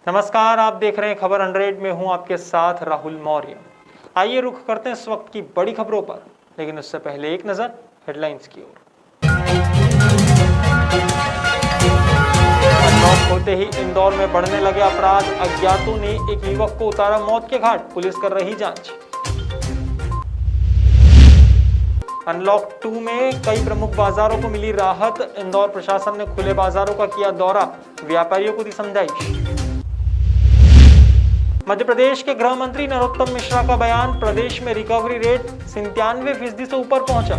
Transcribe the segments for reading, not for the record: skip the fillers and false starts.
नमस्कार, आप देख रहे हैं खबर 100 में हूं आपके साथ राहुल मौर्य। आइए रुख करते हैं इस वक्त की बड़ी खबरों पर, लेकिन उससे पहले एक नजर हेडलाइंस की ओर। अनलॉक होते ही इंदौर में बढ़ने लगे अपराध, अज्ञातों ने एक युवक को उतारा मौत के घाट, पुलिस कर रही जांच। अनलॉक 2 में कई प्रमुख बाजारों को मिली राहत, इंदौर प्रशासन ने खुले बाजारों का किया दौरा, व्यापारियों को दी समझाइश। मध्य प्रदेश के गृह मंत्री नरोत्तम मिश्रा का बयान, प्रदेश में रिकवरी रेट 97% से ऊपर पहुंचा।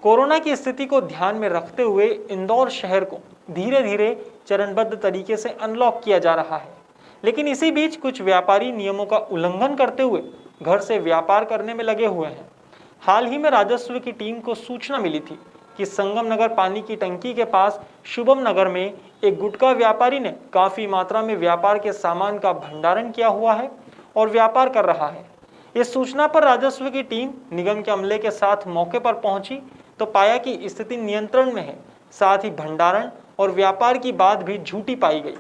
कोरोना की स्थिति को ध्यान में रखते हुए इंदौर शहर को धीरे धीरे चरणबद्ध तरीके से अनलॉक किया जा रहा है, लेकिन इसी बीच कुछ व्यापारी नियमों का उल्लंघन करते हुए घर से व्यापार करने में लगे हुए हैं। हाल ही में राजस्व की टीम को सूचना मिली थी कि संगम नगर पानी की टंकी के पास शुभम नगर में एक गुटखा व्यापारी ने काफी मात्रा में व्यापार के सामान का भंडारण किया हुआ है और व्यापार कर रहा है। इस सूचना पर राजस्व की टीम निगम के अमले के साथ मौके पर पहुंची तो पाया कि स्थिति नियंत्रण में है, साथ ही भंडारण और व्यापार की बात भी झूठी पाई गई।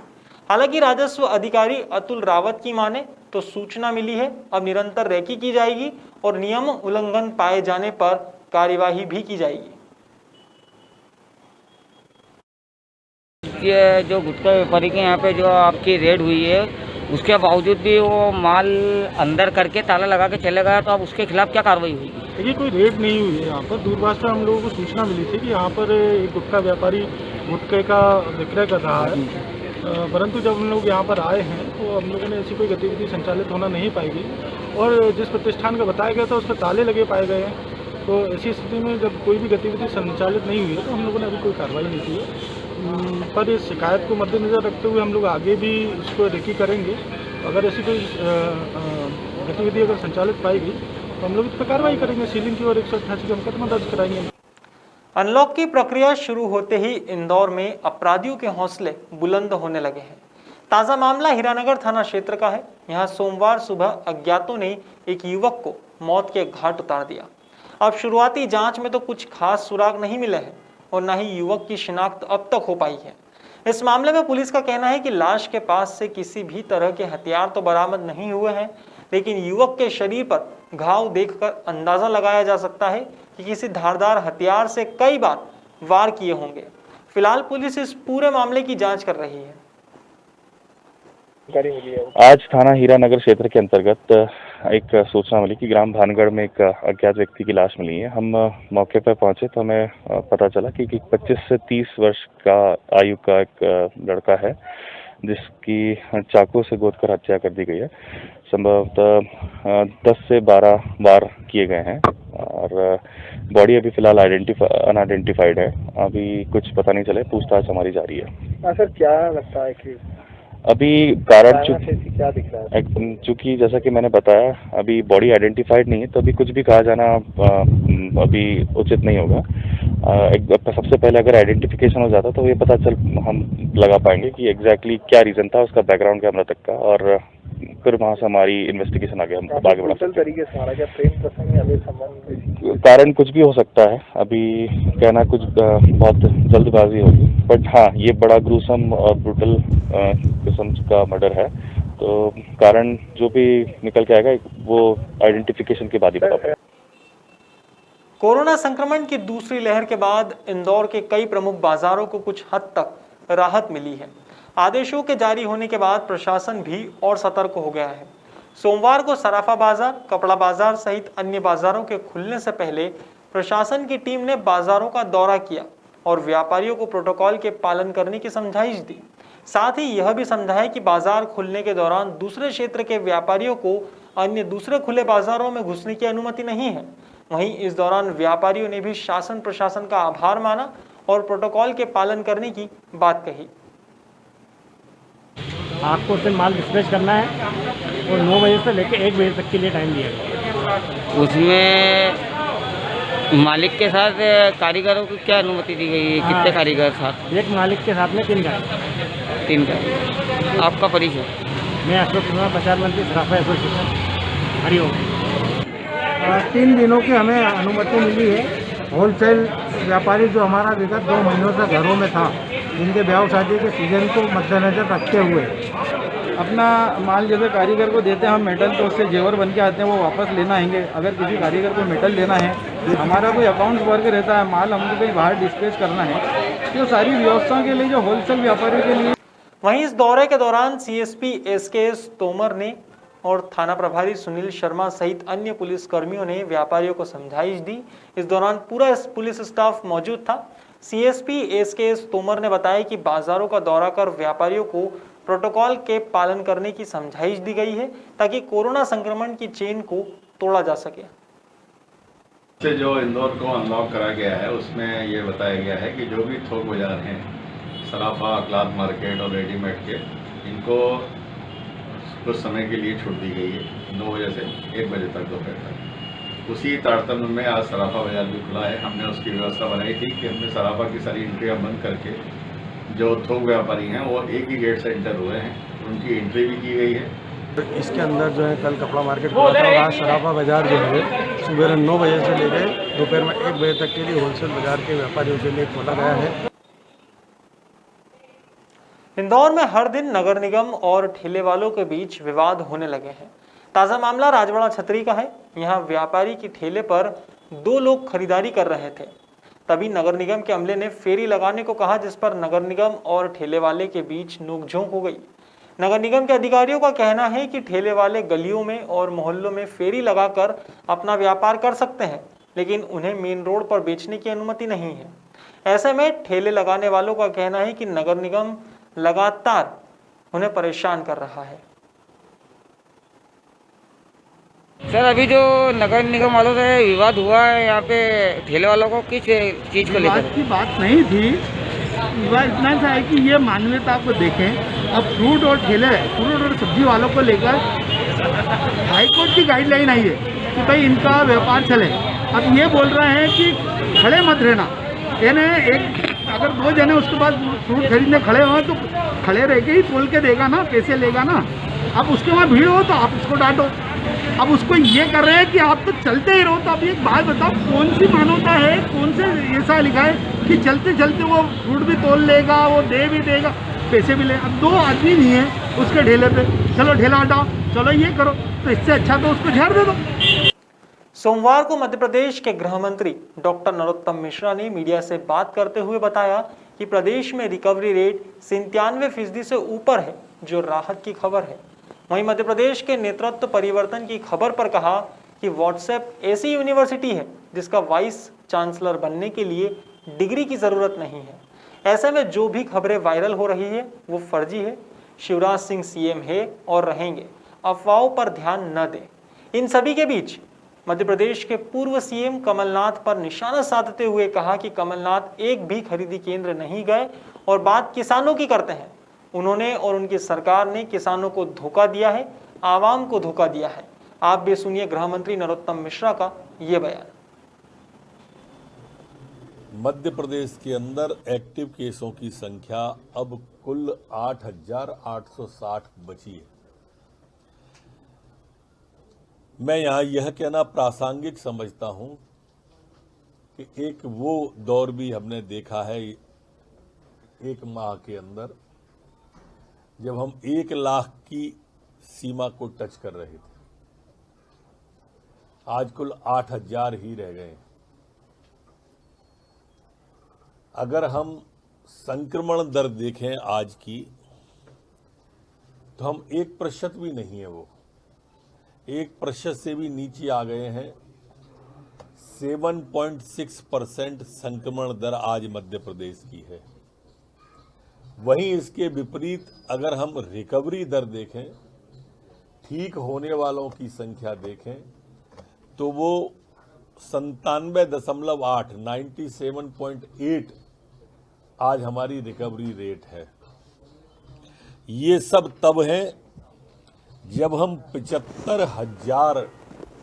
हालांकि राजस्व अधिकारी अतुल रावत की माने तो सूचना मिली है, अब निरंतर रेकी की जाएगी और नियम उल्लंघन पाए जाने पर कार्यवाही भी की जाएगी। ये जो गुटखा व्यापारी के यहाँ पे जो आपकी रेड हुई है, उसके बावजूद भी वो माल अंदर करके ताला लगा के चले गया, तो अब उसके खिलाफ क्या कार्रवाई हुई? देखिए, कोई रेड नहीं हुई है यहाँ पर। दूरभाष पर हम लोगों को सूचना मिली थी कि यहाँ पर एक गुटखा व्यापारी गुटखे का विक्रय कर रहा है, परंतु जब हम लोग यहाँ पर आए हैं तो हम लोगों ने ऐसी कोई गतिविधि संचालित होना नहीं पाई गई और जिस प्रतिष्ठान का बताया गया था उस पर ताले लगे पाए गए हैं। तो ऐसी स्थिति में जब कोई भी गतिविधि संचालित नहीं हुई है तो हम लोगों ने अभी कोई कार्रवाई नहीं की है, पर इस शिकायत को मद्देनजर रखते हुए हम लोग आगे भी इसको रेकी करेंगे। अगर ऐसी कोई गतिविधि अगर संचालित पाई गई तो हम लोग इस पर कार्रवाई करेंगे, सीलिंग की और 188 का मुकदमा दर्ज कराएंगे। अनलॉक की प्रक्रिया शुरू होते ही इंदौर में अपराधियों के हौसले बुलंद होने लगे हैं। ताजा मामला हीरानगर थाना क्षेत्र का है। यहां सोमवार सुबह अज्ञातों ने एक युवक को मौत के घाट उतार दिया। अब शुरुआती जांच में तो कुछ खास सुराग नहीं मिले हैं और न ही युवक की शिनाख्त अब तक हो पाई है। इस मामले में पुलिस का कहना है कि लाश के पास से किसी भी तरह के हथियार तो बरामद नहीं हुए हैं, लेकिन युवक के शरीर पर घाव देखकर अंदाजा लगाया जा सकता है कि किसी धारदार हथियार से कई बार वार किए होंगे। फिलहाल पुलिस इस पूरे मामले की जांच कर रही है। आज थाना हीरानगर क्षेत्र के अंतर्गत एक सूचना मिली कि ग्राम भानगढ़ में एक अज्ञात व्यक्ति की लाश मिली है। हम मौके पर पहुंचे तो हमें पता चला कि 25 से 30 वर्ष का आयु का एक लड़का है जिसकी चाकू से गोदकर हत्या कर दी गई है। संभवतः 10 से 12 वार किए गए हैं और बॉडी अभी फिलहाल अनआइडेंटिफाइड है। अभी कुछ पता नहीं चले, पूछताछ हमारी जारी है। सर, क्या लगता है कि अभी कारण क्या दिख रहा है? चूंकि जैसा कि मैंने बताया अभी बॉडी आइडेंटिफाइड नहीं है तो अभी कुछ भी कहा जाना अभी उचित नहीं होगा। सबसे पहले अगर आइडेंटिफिकेशन हो जाता तो ये पता चल हम लगा पाएंगे कि एग्जैक्टली क्या रीजन था, उसका बैकग्राउंड क्या मृतक का, और फिर वहाँ से हमारी इन्वेस्टिगेशन आगे हम आगे बढ़ा सकते तरीके से हमारा क्या प्रेम प्रसंग या संबंध? कारण कुछ भी हो सकता है, अभी कहना कुछ बहुत जल्दबाजी होगी, बट हाँ ये बड़ा ग्रूसम और ब्रूटल किस्म का मर्डर है, तो कारण जो भी निकल के आएगा वो आइडेंटिफिकेशन के बाद ही पता पड़ेगा। कोरोना संक्रमण की दूसरी लहर के बाद इंदौर के कई प्रमुख बाजारों को कुछ हद तक राहत मिली है। आदेशों के जारी होने के बाद प्रशासन भी और सतर्क हो गया है। सोमवार को सराफा बाजार, कपड़ा बाजार सहित अन्य बाजारों के खुलने से पहले प्रशासन की टीम ने बाजारों का दौरा किया और व्यापारियों को प्रोटोकॉल के पालन करने की समझाइश दी। साथ ही यह भी समझाया कि बाजार खुलने के दौरान दूसरे क्षेत्र के व्यापारियों को अन्य दूसरे खुले बाजारों में घुसने की अनुमति नहीं है। वहीं इस दौरान व्यापारियों ने भी शासन प्रशासन का आभार माना और प्रोटोकॉल के पालन करने की बात कही। आपको सिर्फ माल डिस्पैच करना है और 9 बजे से लेकर 1 बजे तक के लिए टाइम दिया गया। उसमें मालिक के साथ कारीगरों को क्या अनुमति दी गई है? कितने कारीगर साथ? एक मालिक के साथ में 3 गाड़ी। 3 कारीगर। आपका परिचय? मैं अशोक शर्मा, प्रचार मंत्री सराफा एसोसिएशन, हरिओम। 3 दिनों की हमें अनुमति मिली है होलसेल व्यापारी जो हमारा विगत 2 महीनों से घरों में था, जिनके ब्याह शादी के सीजन को मद्देनजर रखते हुए अपना माल जैसे कारीगर को देते हैं हम मेटल, तो उससे जेवर बन के आते हैं, वो वापस लेना आएंगे। अगर किसी कारीगर को मेटल लेना है, हमारा कोई अकाउंट्स वर्क रहता है, माल हमको कहीं बाहर डिस्पैच करना है, तो सारी व्यवस्था के लिए जो होलसेल व्यापारियों के लिए। वहीं इस दौरे के दौरान सीएसपी एसकेएस तोमर ने और थाना प्रभारी सुनील शर्मा सहित अन्य पुलिस कर्मियों ने व्यापारियों को समझाइश दी। इस दौरान पूरा पुलिस स्टाफ मौजूद था। सीएसपी एसकेएस तोमर ने बताया कि बाजारों का दौरा कर व्यापारियों को प्रोटोकॉल के पालन करने की समझाइश दी गई है ताकि कोरोना संक्रमण की चेन को तोड़ा जा सके। से जो इंदौर को अनलॉक करा गया है उसमें ये बताया गया है कि जो भी थोक बाजार हैं, सराफा, क्लॉथ मार्केट और रेडीमेड के, इनको कुछ समय के लिए छूट दी गई है 9 बजे से 1 बजे तक दोपहर तक। उसी तारतम्य में आज सराफा बाजार भी खुला है। हमने उसकी व्यवस्था बनाई थी कि हमने सराफा की सारी एंट्रियाँ बंद करके जो थोक व्यापारी हैं वो एक ही गेट से एंटर हुए हैं, उनकी एंट्री भी की गई है। इसके अंदर जो है कल कपड़ा मार्केट खुला था और आज सराफा बाजार जो है सुबह 9 बजे से लेकर दोपहर में 1 बजे तक के लिए होलसेल बाजार के व्यापारियों के लिए खोला गया है। इंदौर में हर दिन नगर निगम और ठेले वालों के बीच विवाद होने लगे हैं। ताज़ा मामला राजवाड़ा छतरी का है। यहाँ व्यापारी की ठेले पर 2 लोग खरीदारी कर रहे थे, तभी नगर निगम के अमले ने फेरी लगाने को कहा, जिस पर नगर निगम और ठेले वाले के बीच नोकझोंक हो गई। नगर निगम के अधिकारियों का कहना है कि ठेले वाले गलियों में और मोहल्लों में फेरी लगाकर अपना व्यापार कर सकते हैं, लेकिन उन्हें मेन रोड पर बेचने की अनुमति नहीं है। ऐसे में ठेले लगाने वालों का कहना है कि नगर निगम लगातार उन्हें परेशान कर रहा है। सर, अभी जो नगर निगम वालों से विवाद हुआ है, यहाँ पे ठेले वालों को किस चीज़ को लेकर? विवाद की बात नहीं थी, विवाद इतना सा है कि ये मानवीयता को देखें। अब फ्रूट और सब्जी वालों को लेकर हाईकोर्ट की गाइडलाइन आई है कि भाई इनका व्यापार चले। अब ये बोल रहे हैं कि खड़े मत रहना, यानी अगर 2 जने उसके बाद फ्रूट खरीदने खड़े हो तो खड़े रह के ही तोल के देगा ना, पैसे लेगा ना। अब उसके वहाँ भीड़ हो तो आप उसको डांटो। अब उसको ये कर रहे हैं कि आप तो चलते ही रहो। तो अब एक बात बताओ, कौन सी मानवता है, कौन से ऐसा लिखा है कि चलते चलते वो फ्रूट भी तोल लेगा, वो दे भी देगा, पैसे भी ले। अब 2 आदमी नहीं है उसके ठेले पे, चलो ठेला हटाओ, चलो ये करो, तो इससे अच्छा तो उसको झाड़ दे दो। सोमवार को मध्य प्रदेश के गृह मंत्री डॉक्टर नरोत्तम मिश्रा ने मीडिया से बात करते हुए बताया कि प्रदेश में रिकवरी रेट 97% से ऊपर है, जो राहत की खबर है। वहीं मध्य प्रदेश के नेतृत्व परिवर्तन की खबर पर कहा कि व्हाट्सएप ऐसी यूनिवर्सिटी है जिसका वाइस चांसलर बनने के लिए डिग्री की जरूरत नहीं है। ऐसे में जो भी खबरें वायरल हो रही है वो फर्जी है। शिवराज सिंह सीएम है और रहेंगे, अफवाहों पर ध्यान न दें। इन सभी के बीच मध्य प्रदेश के पूर्व सीएम कमलनाथ पर निशाना साधते हुए कहा कि कमलनाथ एक भी खरीदी केंद्र नहीं गए और बात किसानों की करते हैं। उन्होंने और उनकी सरकार ने किसानों को धोखा दिया है, आवाम को धोखा दिया है। आप भी सुनिए गृह मंत्री नरोत्तम मिश्रा का ये बयान। मध्य प्रदेश के अंदर एक्टिव केसों की संख्या अब कुल 8,860 बची है। मैं यहाँ यह कहना प्रासंगिक समझता हूं कि एक वो दौर भी हमने देखा है 1 माह के अंदर जब हम 1 लाख की सीमा को टच कर रहे थे। आज कुल 8,000 ही रह गए। अगर हम संक्रमण दर देखें आज की, तो हम 1% भी नहीं है, वो 1% से भी नीचे आ गए हैं। 7.6% संक्रमण दर आज मध्य प्रदेश की है। वहीं इसके विपरीत अगर हम रिकवरी दर देखें, ठीक होने वालों की संख्या देखें, तो वो 97.8 97.8 आज हमारी रिकवरी रेट है। ये सब तब है जब हम 75,000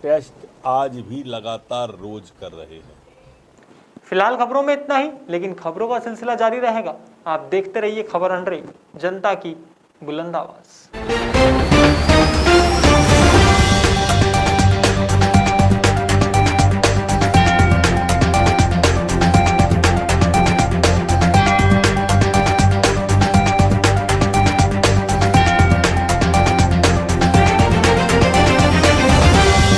टेस्ट आज भी लगातार रोज कर रहे हैं। फिलहाल खबरों में इतना ही, लेकिन खबरों का सिलसिला जारी रहेगा। आप देखते रहिए खबर 100, जनता की बुलंद आवाज।